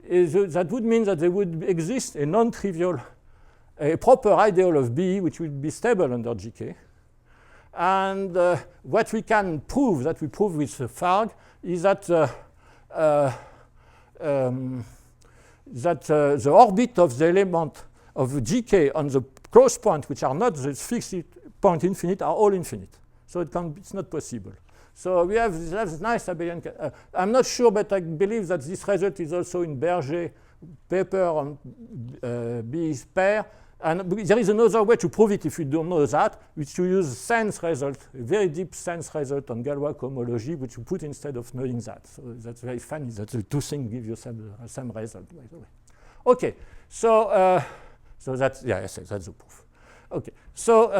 that would mean that there would exist a non-trivial, a proper ideal of B, which would be stable under GK. And what we can prove, that we prove with Farg, is that the orbit of the element of GK on the close point, which are not the fixed point infinite, are all infinite. So it's not possible. So we have this nice abelian. I'm not sure, but I believe that this result is also in Berger's paper on B's pair. And there is another way to prove it if you don't know that, which you use sense result, a very deep sense result on Galois cohomology, which you put instead of knowing that. So that's very funny that the two things give you same result, by the way. Okay, so that's, yeah, yes, that's the proof. Okay, so,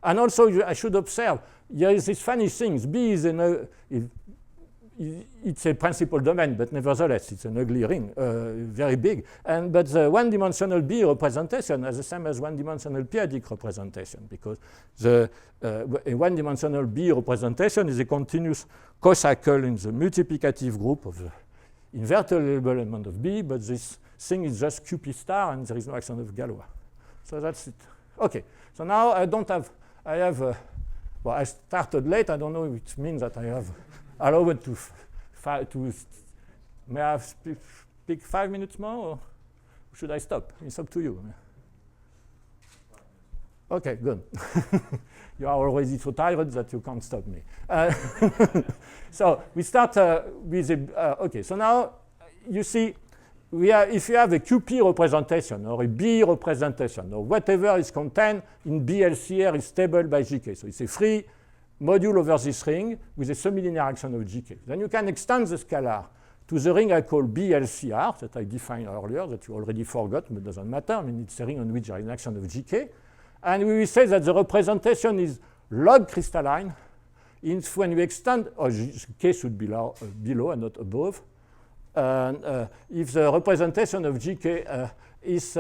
and also I should observe, there is this funny thing. B is it's a principal domain, but nevertheless, it's an ugly ring, very big. But the one-dimensional B representation is the same as one-dimensional p-Adic representation, because a one-dimensional B representation is a continuous co-cycle in the multiplicative group of the invertible element of B, but this thing is just QP star, and there is no action of Galois. So that's it. Okay, so now I have, well, I started late. I don't know if it means that I have allowed to may I speak 5 minutes more, or should I stop? It's up to you. Okay, good. You are already so tired that you can't stop me. So we start with okay, so now you see, if you have a QP representation or a B representation or whatever is contained in BLCR is stable by GK. So it's a free module over this ring with a semi-linear action of GK. Then you can extend the scalar to the ring I call BLCR that I defined earlier, that you already forgot, but doesn't matter. I mean, it's a ring on which there is an action of GK. And we will say that the representation is log crystalline when we extend, or K should be below and not above. And if the representation of GK is,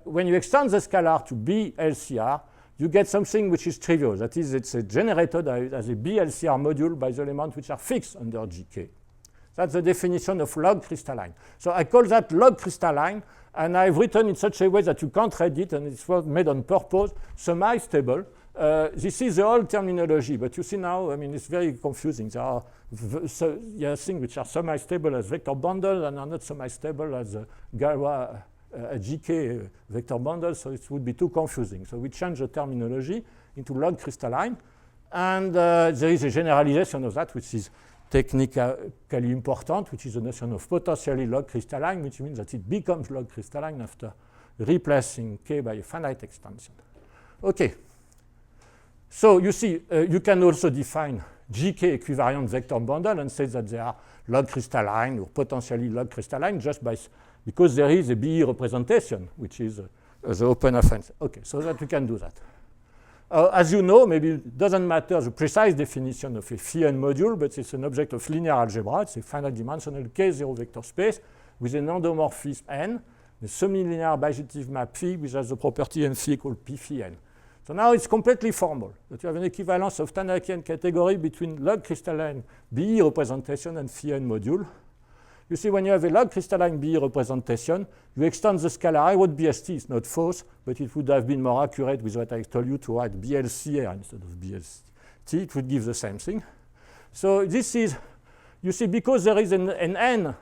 when you extend the scalar to BLCR, you get something which is trivial. That is, it's generated as a BLCR module by the elements which are fixed under GK. That's the definition of log crystalline. So I call that log crystalline, and I've written in such a way that you can't read it, and it's made on purpose, semi-stable. This is the old terminology, but you see now, I mean, it's very confusing. There are things which are semi-stable as vector bundle and are not semi-stable as Galois GK vector bundle, so it would be too confusing. So we change the terminology into log crystalline, and there is a generalization of that, which is technically important, which is the notion of potentially log crystalline, which means that it becomes log crystalline after replacing K by a finite extension. Okay. So you see, you can also define GK equivariant vector bundle and say that they are log crystalline or potentially log crystalline just because there is a BE representation, which is the open reference. Okay, so that we can do that. As you know, maybe it doesn't matter the precise definition of a phi-n module, but it's an object of linear algebra. It's a finite dimensional K0 vector space with an endomorphism n, a semi-linear bijective map phi, which has the property n phi equal p phi n. So now it's completely formal, that you have an equivalence of Tannakian category between log crystalline BE representation and phi-n module. You see, when you have a log crystalline BE representation, you extend the scalar. I wrote BST, it's not false, but it would have been more accurate with what I told you to write BLCR instead of BST. It would give the same thing. So this is, you see, because there is an N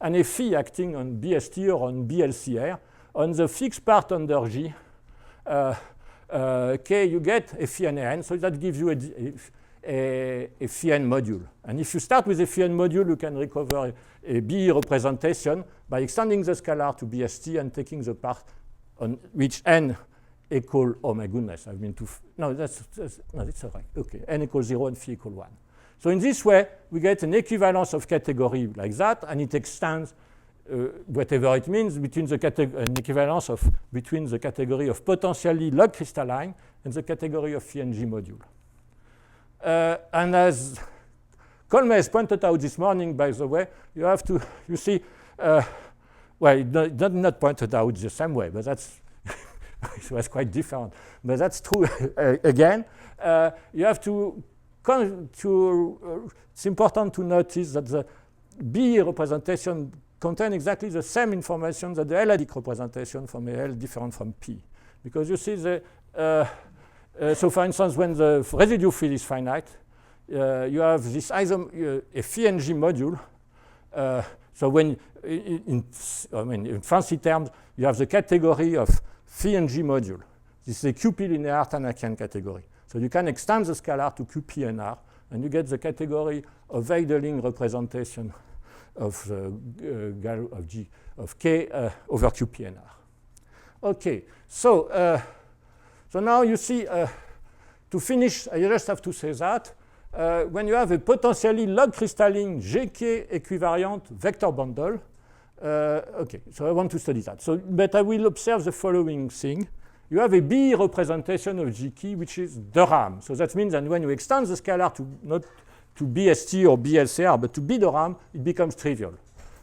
and a phi acting on BST or on BLCR, on the fixed part under G, K, you get a phi n, so that gives you a phi n module. And if you start with a phi n module, you can recover a BE representation by extending the scalar to BST and taking the part on which n equal, oh my goodness, I've been too, no, that's all right. Okay, n equals 0 and phi equal 1. So in this way, we get an equivalence of category like that, and it extends whatever it means between an equivalence of between the category of potentially log crystalline and the category of phi ng module. And as Colmes pointed out this morning, by the way, you have to, you see, well, it not pointed out the same way, but that's it was quite different. But that's true again. You have to it's important to notice that the B representation contain exactly the same information that the l-adic representation from a L different from P. Because you see so for instance, when the residue field is finite, you have this a phi and G module. So when in fancy terms, you have the category of phi and G module. This is a QP linear Tannakian category. So you can extend the scalar to QP and R, and you get the category of Weidling representation of K over QP and R. Okay, so now you see, to finish, I just have to say that when you have a potentially log crystalline GK equivariant vector bundle, okay, so I want to study that. So, but I will observe the following thing. You have a B representation of GK, which is the RAM. So that means that when you extend the scalar to not to BST or BLCR, but to B the RAM, it becomes trivial.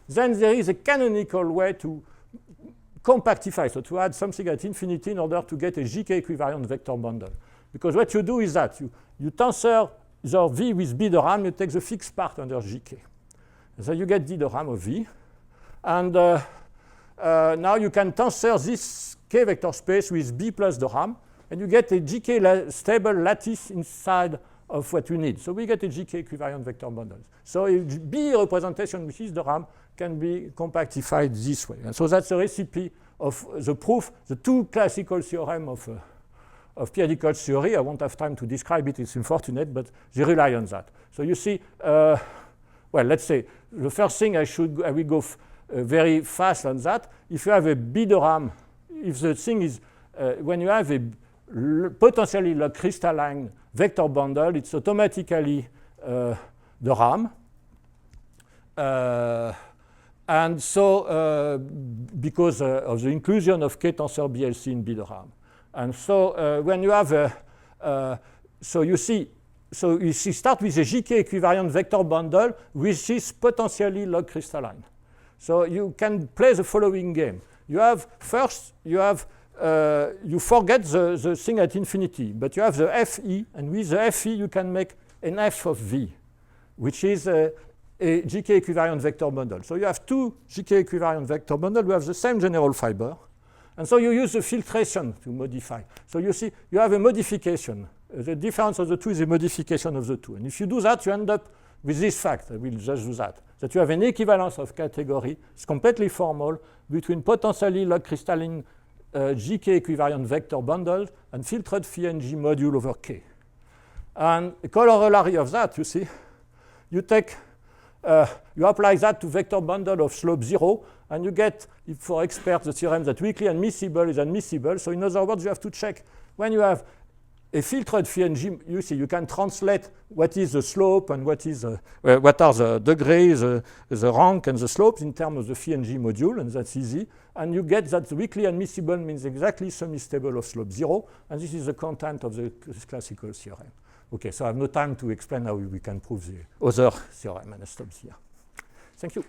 Then there is a canonical way to compactify, so to add something at infinity in order to get a GK equivariant vector bundle. Because what you do is that you tensor the V with B the RAM, you take the fixed part under GK. So you get D the RAM of V. And now you can tensor this K vector space with B plus the RAM, and you get a GK stable lattice inside of what you need. So we get a GK equivariant vector bundle. So a B representation, which is the RAM, can be compactified this way. And so that's the recipe of the proof, the two classical theorems of p-Adic Hodge theory. I won't have time to describe it, it's unfortunate, but they rely on that. So you see, well, let's say the first thing I will go very fast on that. If you have a B the RAM, if the thing is, when you have a potentially log crystalline vector bundle, it's automatically the RAM. And so, because of the inclusion of K tensor BLC in B the RAM. And so, when you have so you see, so you start with a GK equivariant vector bundle, which is potentially log crystalline. So you can play the following game. You have first, you forget the thing at infinity, but you have the Fe, and with the Fe you can make an F of V, which is a GK equivariant vector bundle. So you have two GK equivariant vector bundles. You have the same general fiber, and so you use the filtration to modify. So you see, you have a modification. The difference of the two is a modification of the two, and if you do that, you end up with this fact. I will just do that you have an equivalence of category. It's completely formal between potentially log crystalline GK equivariant vector bundles and filtered phi and G module over K. And a corollary of that, you see, you take, you apply that to vector bundle of slope 0, and you get, for experts, the theorem that weakly admissible is admissible. So in other words, you have to check when you have a filtered phi and G, you see, you can translate what is the slope and what are the degrees, the rank and the slopes in terms of the phi and G module, and that's easy. And you get that the weakly admissible means exactly semi-stable of slope 0, and this is the content of the classical theorem. Okay, so I have no time to explain how we can prove the other theorem, and I stop here. Thank you.